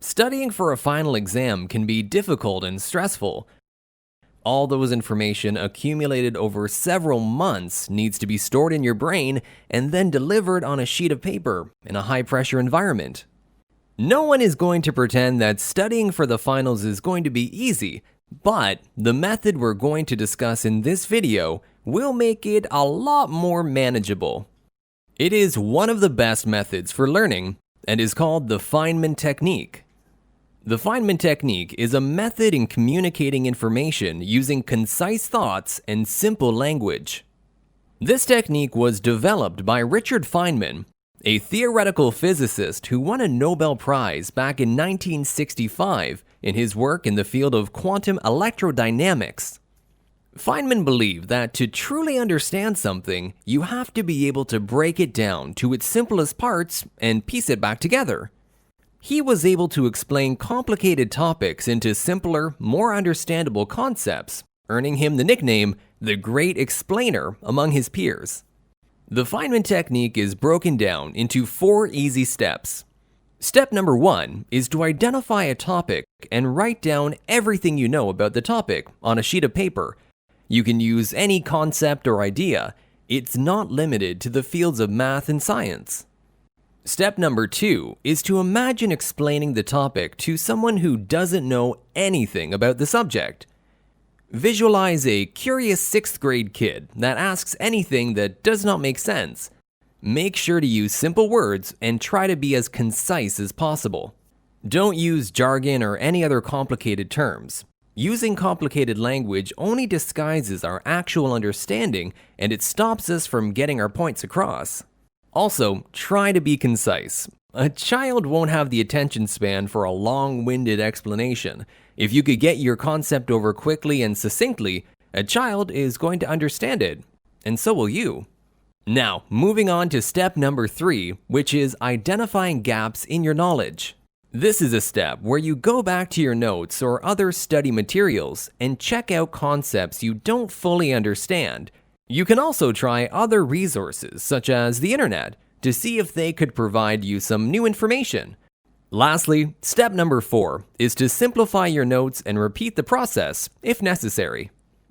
Studying for a final exam can be difficult and stressful. All those information accumulated over several months needs to be stored in your brain and then delivered on a sheet of paper in a high-pressure environment. No one is going to pretend that studying for the finals is going to be easy, but the method we're going to discuss in this video will make it a lot more manageable. It is one of the best methods for learning and is called the Feynman Technique. The Feynman Technique is a method in communicating information using concise thoughts and simple language. This technique was developed by Richard Feynman, a theoretical physicist who won a Nobel Prize back in 1965 in his work in the field of quantum electrodynamics. Feynman believed that to truly understand something, you have to be able to break it down to its simplest parts and piece it back together. He was able to explain complicated topics into simpler, more understandable concepts, earning him the nickname the Great Explainer among his peers. The Feynman technique is broken down into 4 easy steps. Step number 1 is to identify a topic and write down everything you know about the topic on a sheet of paper. You can use any concept or idea. It's not limited to the fields of math and science. Step number 2 is to imagine explaining the topic to someone who doesn't know anything about the subject. Visualize a curious 6th grade kid that asks anything that does not make sense. Make sure to use simple words and try to be as concise as possible. Don't use jargon or any other complicated terms. Using complicated language only disguises our actual understanding and it stops us from getting our points across. Also, try to be concise. A child won't have the attention span for a long-winded explanation. If you could get your concept over quickly and succinctly, a child is going to understand it, and so will you. Now, moving on to step number 3, which is identifying gaps in your knowledge. This is a step where you go back to your notes or other study materials and check out concepts you don't fully understand. You can also try other resources, such as the internet, to see if they could provide you some new information. Lastly, step number 4 is to simplify your notes and repeat the process if necessary.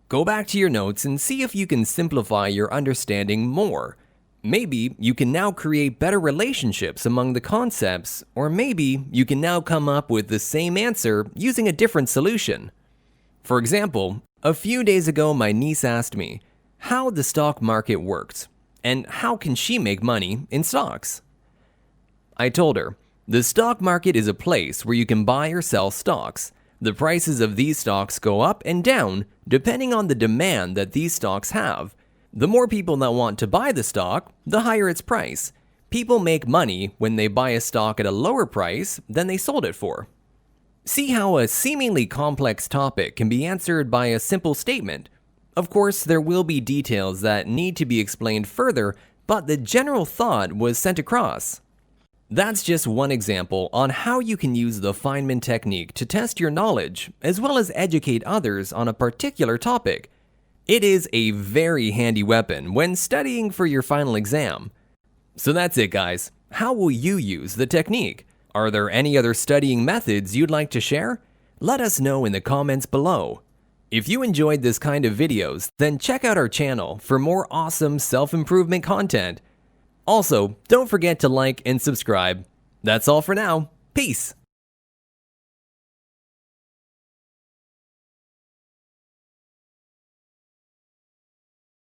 Go back to your notes and see if you can simplify your understanding more. Maybe you can now create better relationships among the concepts, or maybe you can now come up with the same answer using a different solution. For example, a few days ago my niece asked me how the stock market worked and how can she make money in stocks. I told her, the stock market is a place where you can buy or sell stocks. The prices of these stocks go up and down depending on the demand that these stocks have. The more people that want to buy the stock, the higher its price. People make money when they buy a stock at a lower price than they sold it for. See how a seemingly complex topic can be answered by a simple statement. Of course, there will be details that need to be explained further, but the general thought was sent across. That's just one example on how you can use the Feynman technique to test your knowledge, as well as educate others on a particular topic. It is a very handy weapon when studying for your final exam. So that's it, guys. How will you use the technique? Are there any other studying methods you'd like to share? Let us know in the comments below. If you enjoyed this kind of videos, then check out our channel for more awesome self-improvement content. Also, don't forget to like and subscribe. That's all for now. Peace!